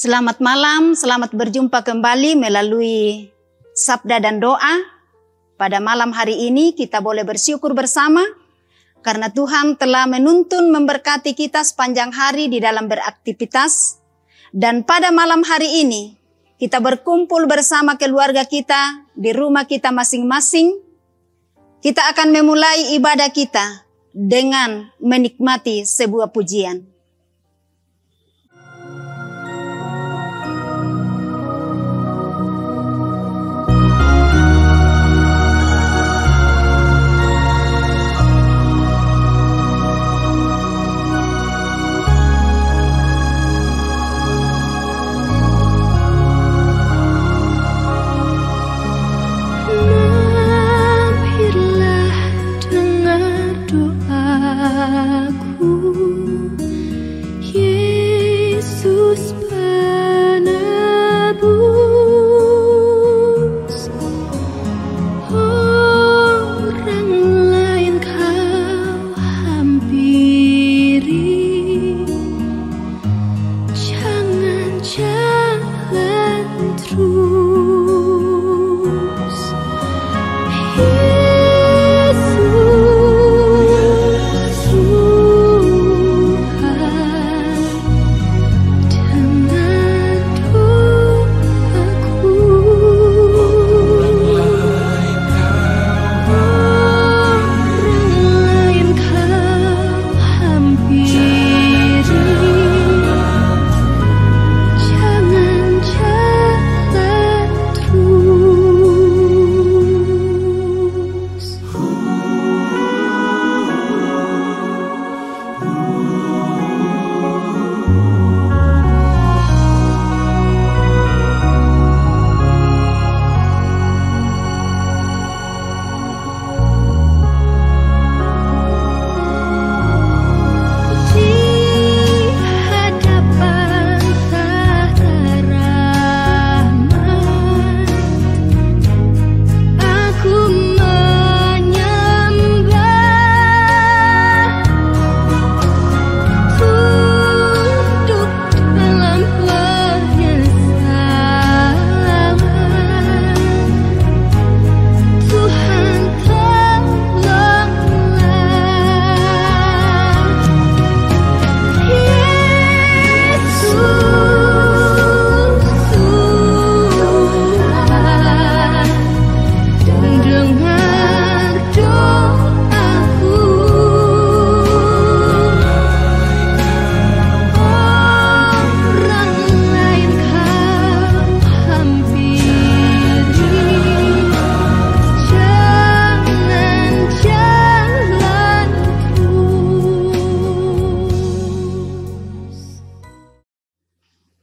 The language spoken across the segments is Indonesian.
Selamat malam, selamat berjumpa kembali melalui sabda dan doa. Pada malam hari ini kita boleh bersyukur bersama karena Tuhan telah menuntun memberkati kita sepanjang hari di dalam beraktivitas. Dan pada malam hari ini kita berkumpul bersama keluarga kita di rumah kita masing-masing. Kita akan memulai ibadah kita dengan menikmati sebuah pujian.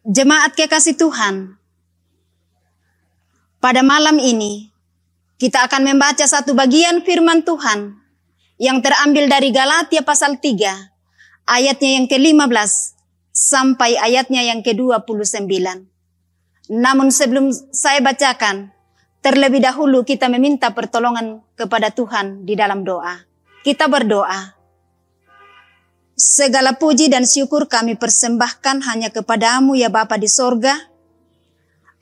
Jemaat kekasih Tuhan, pada malam ini kita akan membaca satu bagian firman Tuhan yang terambil dari Galatia pasal 3 ayatnya yang ke-15 sampai ayatnya yang ke-29. Namun sebelum saya bacakan, terlebih dahulu kita meminta pertolongan kepada Tuhan di dalam doa. Kita berdoa. Segala puji dan syukur kami persembahkan hanya kepadamu ya Bapa di sorga,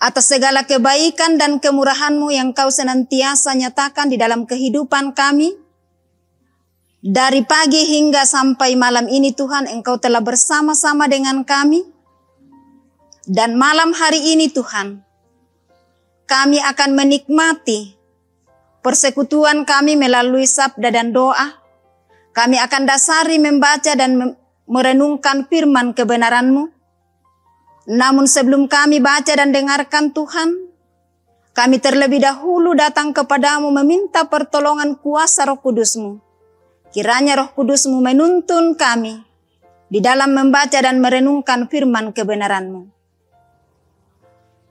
atas segala kebaikan dan kemurahan-Mu yang Kau senantiasa nyatakan di dalam kehidupan kami. Dari pagi hingga sampai malam ini Tuhan, Engkau telah bersama-sama dengan kami. Dan malam hari ini Tuhan, kami akan menikmati persekutuan kami melalui sabda dan doa. Kami akan dasari membaca dan merenungkan firman kebenaran-Mu. Namun sebelum kami baca dan dengarkan Tuhan, kami terlebih dahulu datang kepadamu meminta pertolongan kuasa Roh Kudus-Mu. Kiranya Roh Kudus-Mu menuntun kami di dalam membaca dan merenungkan firman kebenaran-Mu.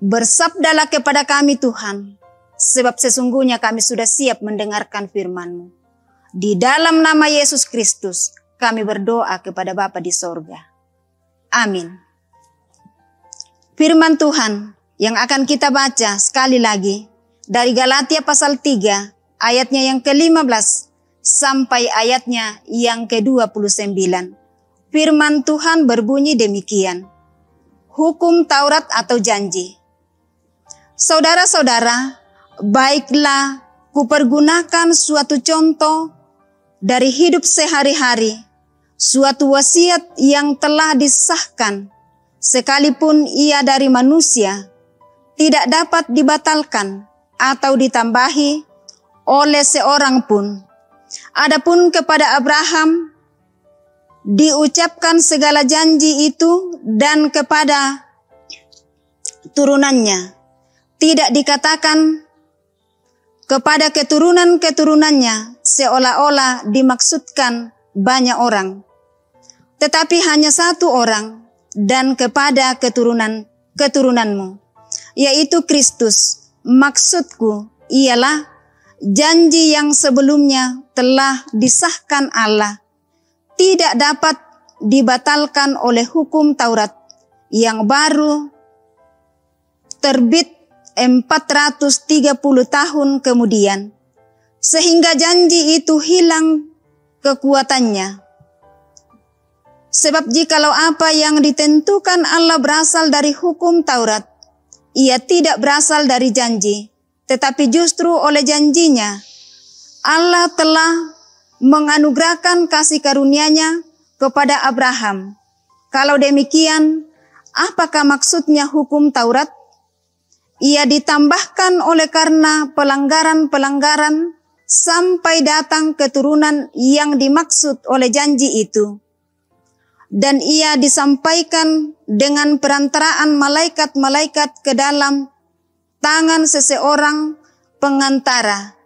Bersabdalah kepada kami Tuhan, sebab sesungguhnya kami sudah siap mendengarkan firman-Mu. Di dalam nama Yesus Kristus, kami berdoa kepada Bapa di sorga. Amin. Firman Tuhan yang akan kita baca sekali lagi dari Galatia pasal 3 ayatnya yang ke-15 sampai ayatnya yang ke-29. Firman Tuhan berbunyi demikian. hukum Taurat atau janji. Saudara-saudara, baiklah kupergunakan suatu contoh dari hidup sehari-hari, suatu wasiat yang telah disahkan, sekalipun ia dari manusia, tidak dapat dibatalkan atau ditambahi oleh seorang pun. Adapun kepada Abraham diucapkan segala janji itu, dan kepada turunannya tidak dikatakan kepada keturunan-keturunannya, seolah-olah dimaksudkan banyak orang, tetapi hanya satu orang, dan kepada keturunanmu, yaitu Kristus. Maksudku ialah janji yang sebelumnya telah disahkan Allah, tidak dapat dibatalkan oleh hukum Taurat yang baru terbit 430 tahun kemudian, sehingga janji itu hilang kekuatannya. Sebab jikalau apa yang ditentukan Allah berasal dari hukum Taurat, ia tidak berasal dari janji, tetapi justru oleh janjinya Allah telah menganugerahkan kasih karunia-Nya kepada Abraham. Kalau demikian, apakah maksudnya hukum Taurat? Ia ditambahkan oleh karena pelanggaran-pelanggaran sampai datang keturunan yang dimaksud oleh janji itu. Dan ia disampaikan dengan perantaraan malaikat-malaikat ke dalam tangan seseorang pengantara.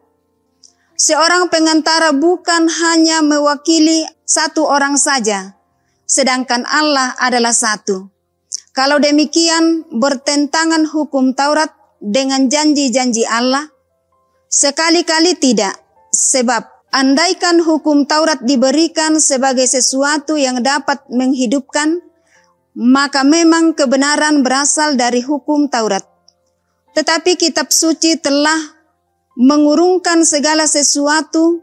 Seorang pengantara bukan hanya mewakili satu orang saja, sedangkan Allah adalah satu. Kalau demikian, bertentangan hukum Taurat dengan janji-janji Allah? Sekali-kali tidak, sebab andaikan hukum Taurat diberikan sebagai sesuatu yang dapat menghidupkan, maka memang kebenaran berasal dari hukum Taurat. Tetapi kitab suci telah mengurungkan segala sesuatu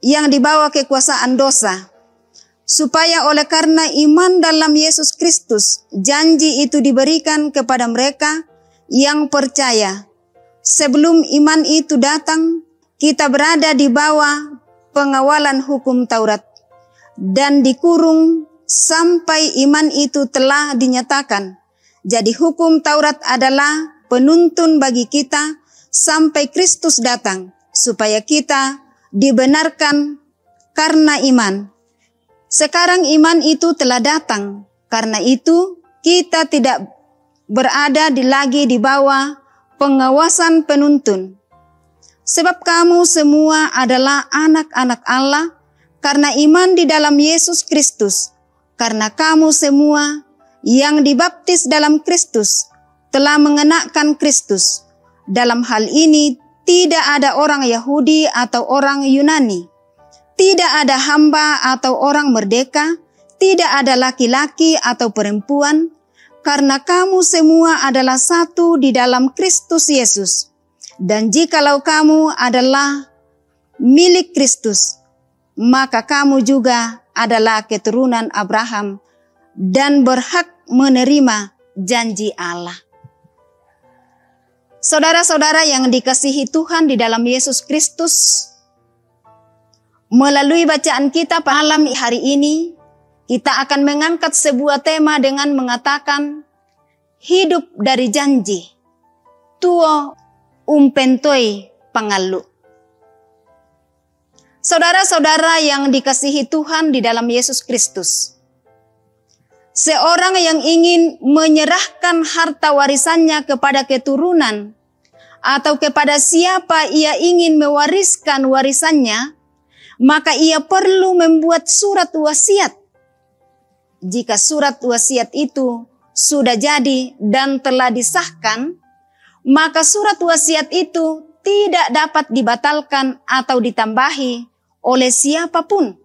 yang dibawa kekuasaan dosa, supaya oleh karena iman dalam Yesus Kristus, janji itu diberikan kepada mereka yang percaya. Sebelum iman itu datang, kita berada di bawah pengawalan hukum Taurat dan dikurung sampai iman itu telah dinyatakan. Jadi hukum Taurat adalah penuntun bagi kita sampai Kristus datang, supaya kita dibenarkan karena iman. Sekarang iman itu telah datang, karena itu kita tidak berada lagi di bawah pengawasan penuntun. Sebab kamu semua adalah anak-anak Allah karena iman di dalam Yesus Kristus. Karena kamu semua yang dibaptis dalam Kristus telah mengenakan Kristus. Dalam hal ini tidak ada orang Yahudi atau orang Yunani, tidak ada hamba atau orang merdeka, tidak ada laki-laki atau perempuan, karena kamu semua adalah satu di dalam Kristus Yesus. Dan jikalau kamu adalah milik Kristus, maka kamu juga adalah keturunan Abraham dan berhak menerima janji Allah. Saudara-saudara yang dikasihi Tuhan di dalam Yesus Kristus, melalui bacaan kita malam hari ini, kita akan mengangkat sebuah tema dengan mengatakan hidup dari janji. Tuo umpentoi pangalu. Saudara-saudara yang dikasihi Tuhan di dalam Yesus Kristus, seorang yang ingin menyerahkan harta warisannya kepada keturunan atau kepada siapa ia ingin mewariskan warisannya, maka ia perlu membuat surat wasiat. Jika surat wasiat itu sudah jadi dan telah disahkan, maka surat wasiat itu tidak dapat dibatalkan atau ditambahi oleh siapapun.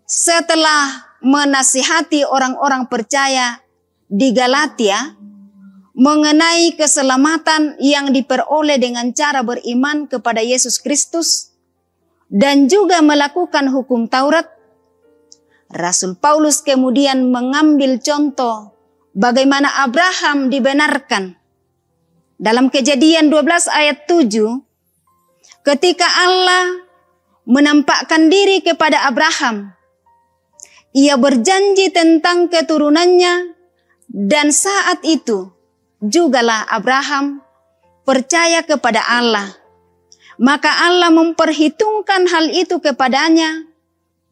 Setelah menasihati orang-orang percaya di Galatia mengenai keselamatan yang diperoleh dengan cara beriman kepada Yesus Kristus dan juga melakukan hukum Taurat, Rasul Paulus kemudian mengambil contoh bagaimana Abraham dibenarkan. Dalam Kejadian 12 ayat 7, ketika Allah menampakkan diri kepada Abraham, ia berjanji tentang keturunannya, dan saat itu jugalah Abraham percaya kepada Allah. Maka Allah memperhitungkan hal itu kepadanya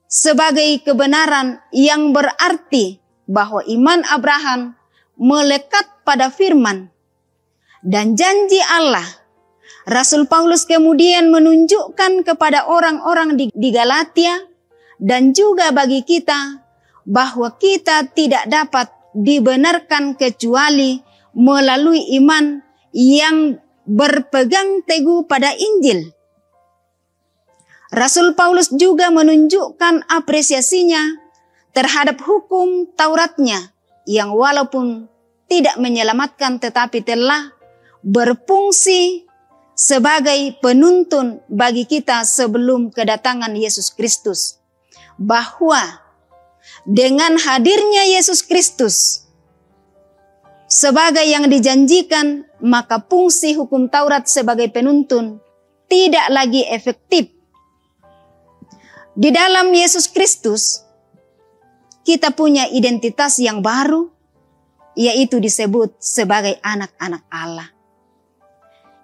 sebagai kebenaran, yang berarti bahwa iman Abraham melekat pada firman dan janji Allah. Rasul Paulus kemudian menunjukkan kepada orang-orang di Galatia dan juga bagi kita bahwa kita tidak dapat dibenarkan kecuali melalui iman yang berpegang teguh pada Injil. Rasul Paulus juga menunjukkan apresiasinya terhadap hukum Tauratnya yang walaupun tidak menyelamatkan tetapi telah berfungsi sebagai penuntun bagi kita sebelum kedatangan Yesus Kristus. Bahwa dengan hadirnya Yesus Kristus sebagai yang dijanjikan, maka fungsi hukum Taurat sebagai penuntun tidak lagi efektif. Di dalam Yesus Kristus, kita punya identitas yang baru, yaitu disebut sebagai anak-anak Allah,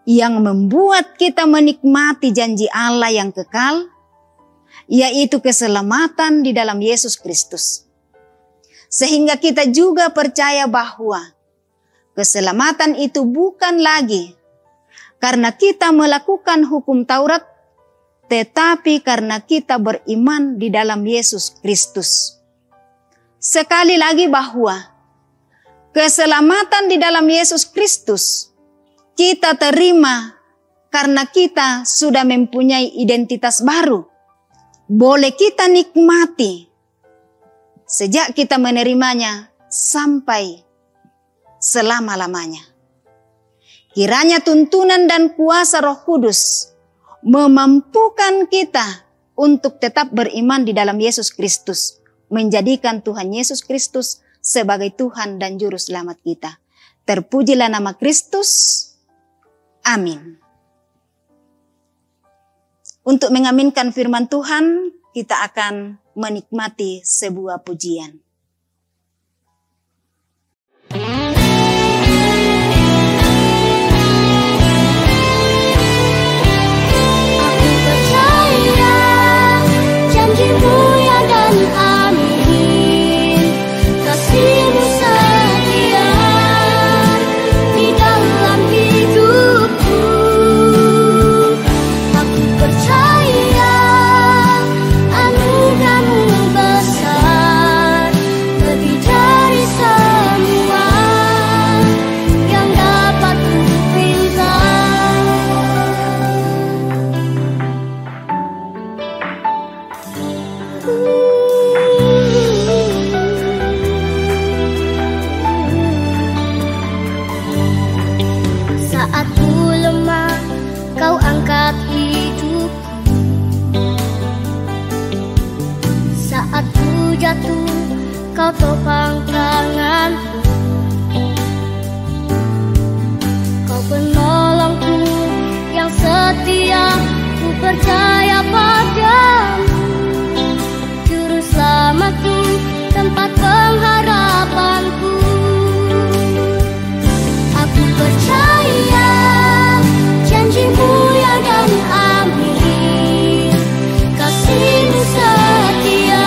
yang membuat kita menikmati janji Allah yang kekal, yaitu keselamatan di dalam Yesus Kristus. Sehingga kita juga percaya bahwa keselamatan itu bukan lagi karena kita melakukan hukum Taurat, tetapi karena kita beriman di dalam Yesus Kristus. Sekali lagi bahwa keselamatan di dalam Yesus Kristus kita terima karena kita sudah mempunyai identitas baru. Boleh kita nikmati sejak kita menerimanya sampai selama-lamanya. Kiranya tuntunan dan kuasa Roh Kudus memampukan kita untuk tetap beriman di dalam Yesus Kristus, menjadikan Tuhan Yesus Kristus sebagai Tuhan dan Juru Selamat kita. Terpujilah nama Kristus. Amin. Untuk mengaminkan firman Tuhan, kita akan menikmati sebuah pujian. Kau topang tanganku, Kau penolongku yang setia, ku percaya padamu. Juru selamatku, tempat pengharapanku. Aku percaya janji-Mu ya dan amin, kasih-Mu setia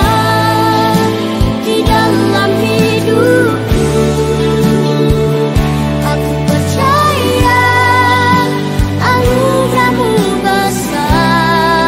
di dalam hidupku. Aku percaya anugerah-Mu besar,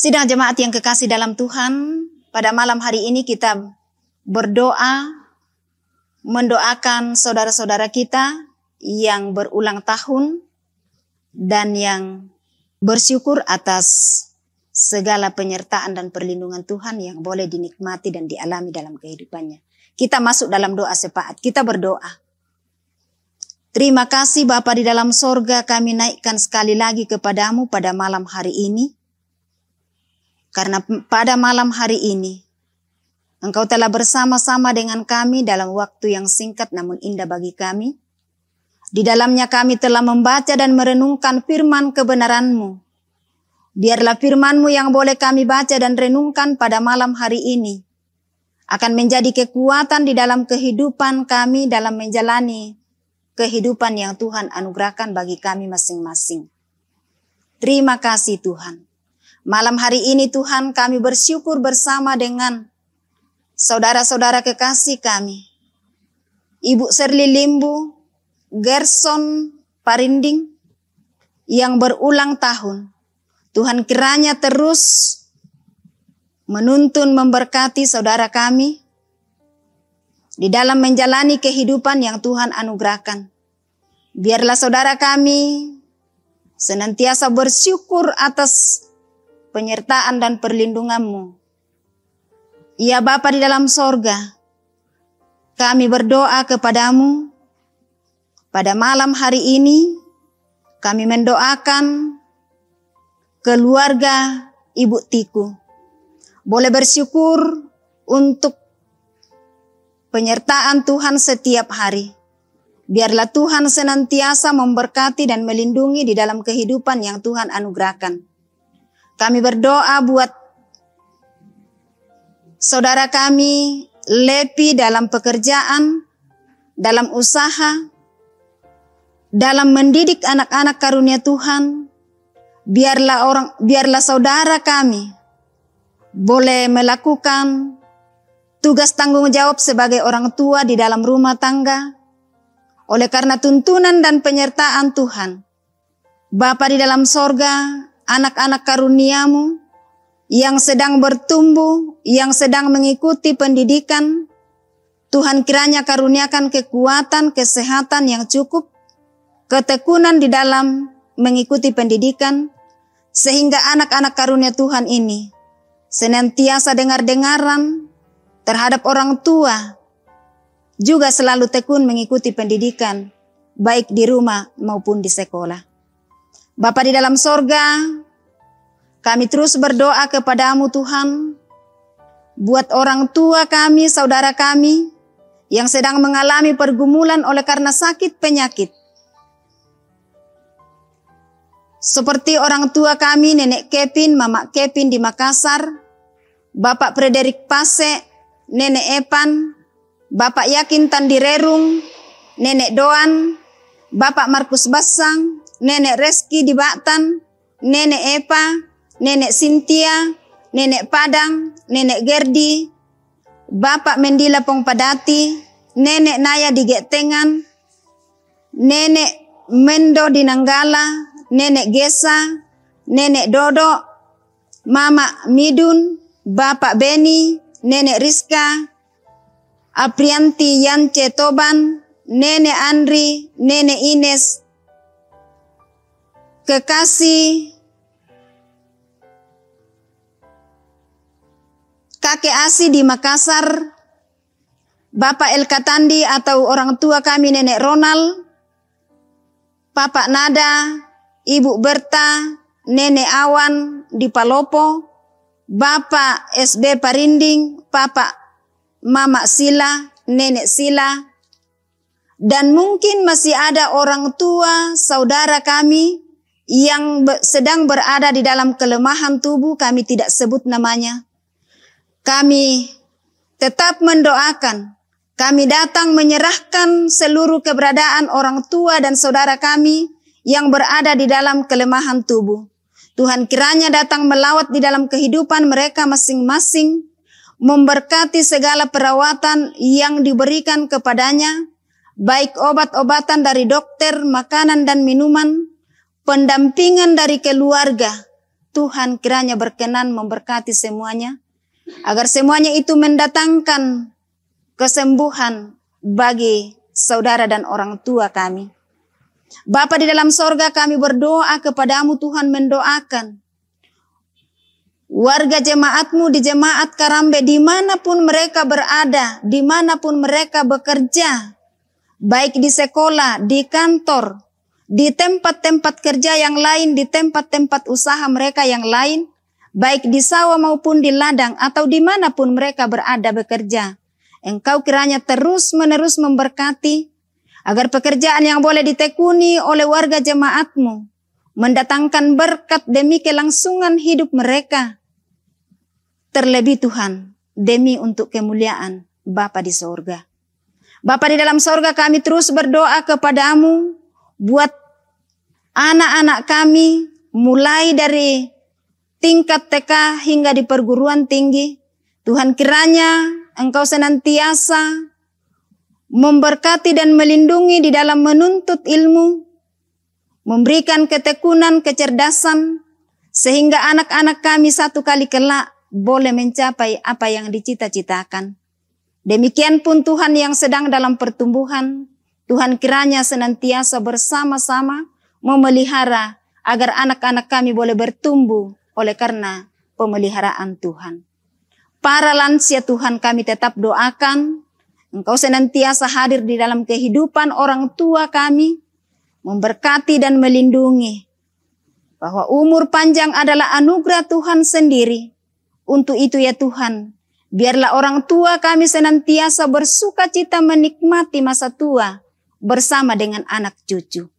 Sidang jemaat yang kekasih dalam Tuhan, pada malam hari ini kita berdoa, mendoakan saudara-saudara kita yang berulang tahun dan yang bersyukur atas segala penyertaan dan perlindungan Tuhan yang boleh dinikmati dan dialami dalam kehidupannya. Kita masuk dalam doa sepakat, kita berdoa. Terima kasih Bapa di dalam sorga, kami naikkan sekali lagi kepadamu pada malam hari ini. Karena pada malam hari ini, Engkau telah bersama-sama dengan kami dalam waktu yang singkat namun indah bagi kami. Di dalamnya kami telah membaca dan merenungkan firman kebenaran-Mu. Biarlah firman-Mu yang boleh kami baca dan renungkan pada malam hari ini akan menjadi kekuatan di dalam kehidupan kami dalam menjalani kehidupan yang Tuhan anugerahkan bagi kami masing-masing. Terima kasih Tuhan. Malam hari ini Tuhan kami bersyukur bersama dengan saudara-saudara kekasih kami. Ibu Serli Limbu, Gerson Parinding yang berulang tahun. Tuhan kiranya terus menuntun memberkati saudara kami di dalam menjalani kehidupan yang Tuhan anugerahkan. Biarlah saudara kami senantiasa bersyukur atas penyertaan dan perlindungan-Mu. Ya Bapa di dalam sorga, kami berdoa kepadamu pada malam hari ini. Kami mendoakan keluarga Ibu Tiku. Boleh bersyukur untuk penyertaan Tuhan setiap hari. Biarlah Tuhan senantiasa memberkati dan melindungi di dalam kehidupan yang Tuhan anugerahkan. Kami berdoa buat saudara kami Lepi dalam pekerjaan, dalam usaha, dalam mendidik anak-anak karunia Tuhan. Biarlah saudara kami boleh melakukan tugas tanggung jawab sebagai orang tua di dalam rumah tangga. Oleh karena tuntunan dan penyertaan Tuhan, Bapa di dalam sorga, anak-anak karunia-Mu yang sedang bertumbuh, yang sedang mengikuti pendidikan, Tuhan kiranya karuniakan kekuatan, kesehatan yang cukup, ketekunan di dalam mengikuti pendidikan, sehingga anak-anak karunia Tuhan ini senantiasa dengar-dengaran terhadap orang tua, juga selalu tekun mengikuti pendidikan, baik di rumah maupun di sekolah. Bapa di dalam sorga, kami terus berdoa kepadamu Tuhan, buat orang tua kami, saudara kami, yang sedang mengalami pergumulan oleh karena sakit penyakit. Seperti orang tua kami, Nenek Kevin, Mama Kevin di Makassar, Bapak Frederick Pase, Nenek Epan, Bapak Yakin Tandirerung, Nenek Doan, Bapak Markus Basang, Nenek Reski di Batan, Nenek Epa, Nenek Cynthia, Nenek Padang, Nenek Gerdi, Bapak Mendila Pongpadati, Nenek Naya di Getengan, Nenek Mendo di Nanggala, Nenek Gesa, Nenek Dodo, Mama Midun, Bapak Beni, Nenek Rizka, Aprianti Yance Toban, Nenek Andri, Nenek Ines, kekasih kakek Asi di Makassar, Bapak Elkatandi atau orang tua kami Nenek Ronald, Bapak Nada, Ibu Berta, Nenek Awan di Palopo, Bapak SB Parinding, Bapak Mama Sila, Nenek Sila, dan mungkin masih ada orang tua saudara kami yang sedang berada di dalam kelemahan tubuh, kami tidak sebut namanya. Kami tetap mendoakan, kami datang menyerahkan seluruh keberadaan orang tua dan saudara kami yang berada di dalam kelemahan tubuh. Tuhan kiranya datang melawat di dalam kehidupan mereka masing-masing, memberkati segala perawatan yang diberikan kepadanya, baik obat-obatan dari dokter, makanan dan minuman, pendampingan dari keluarga, Tuhan kiranya berkenan memberkati semuanya, agar semuanya itu mendatangkan kesembuhan bagi saudara dan orang tua kami. Bapa di dalam sorga, kami berdoa kepadamu Tuhan, mendoakan warga jemaatmu di jemaat Karambe dimanapun mereka berada, dimanapun mereka bekerja, baik di sekolah, di kantor, di tempat-tempat kerja yang lain, di tempat-tempat usaha mereka yang lain, baik di sawah maupun di ladang atau dimanapun mereka berada bekerja. Engkau kiranya terus-menerus memberkati, agar pekerjaan yang boleh ditekuni oleh warga jemaatmu mendatangkan berkat demi kelangsungan hidup mereka. Terlebih Tuhan, demi untuk kemuliaan Bapa di sorga. Bapa di dalam sorga, kami terus berdoa kepadamu buat anak-anak kami, mulai dari tingkat TK hingga di perguruan tinggi. Tuhan kiranya Engkau senantiasa memberkati dan melindungi di dalam menuntut ilmu, memberikan ketekunan, kecerdasan, sehingga anak-anak kami satu kali kelak boleh mencapai apa yang dicita-citakan. Demikian pun Tuhan yang sedang dalam pertumbuhan, Tuhan kiranya senantiasa bersama-sama memelihara agar anak-anak kami boleh bertumbuh oleh karena pemeliharaan Tuhan. Para lansia Tuhan kami tetap doakan, Engkau senantiasa hadir di dalam kehidupan orang tua kami, memberkati dan melindungi, bahwa umur panjang adalah anugerah Tuhan sendiri. Untuk itu ya Tuhan, biarlah orang tua kami senantiasa bersukacita menikmati masa tua bersama dengan anak cucu.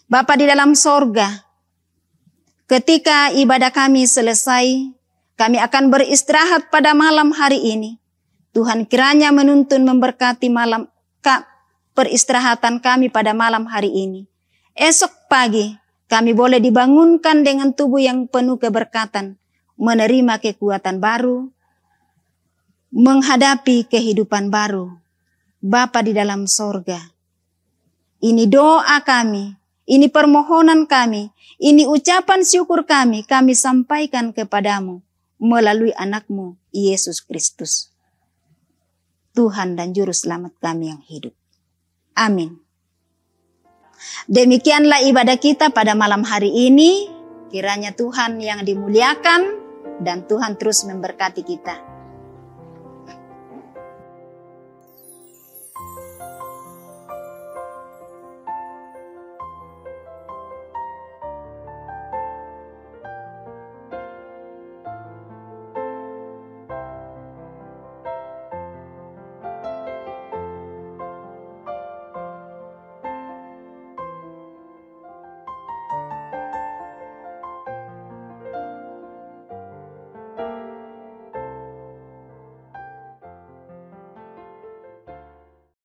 Bapa di dalam sorga, ketika ibadah kami selesai, kami akan beristirahat pada malam hari ini. Tuhan kiranya menuntun memberkati malam peristirahatan kami pada malam hari ini. Esok pagi kami boleh dibangunkan dengan tubuh yang penuh keberkatan, menerima kekuatan baru, menghadapi kehidupan baru. Bapa di dalam sorga, ini doa kami, ini permohonan kami, ini ucapan syukur kami sampaikan kepadamu melalui anakmu Yesus Kristus, Tuhan dan Juru Selamat kami yang hidup. Amin. Demikianlah ibadah kita pada malam hari ini. Kiranya Tuhan yang dimuliakan dan Tuhan terus memberkati kita.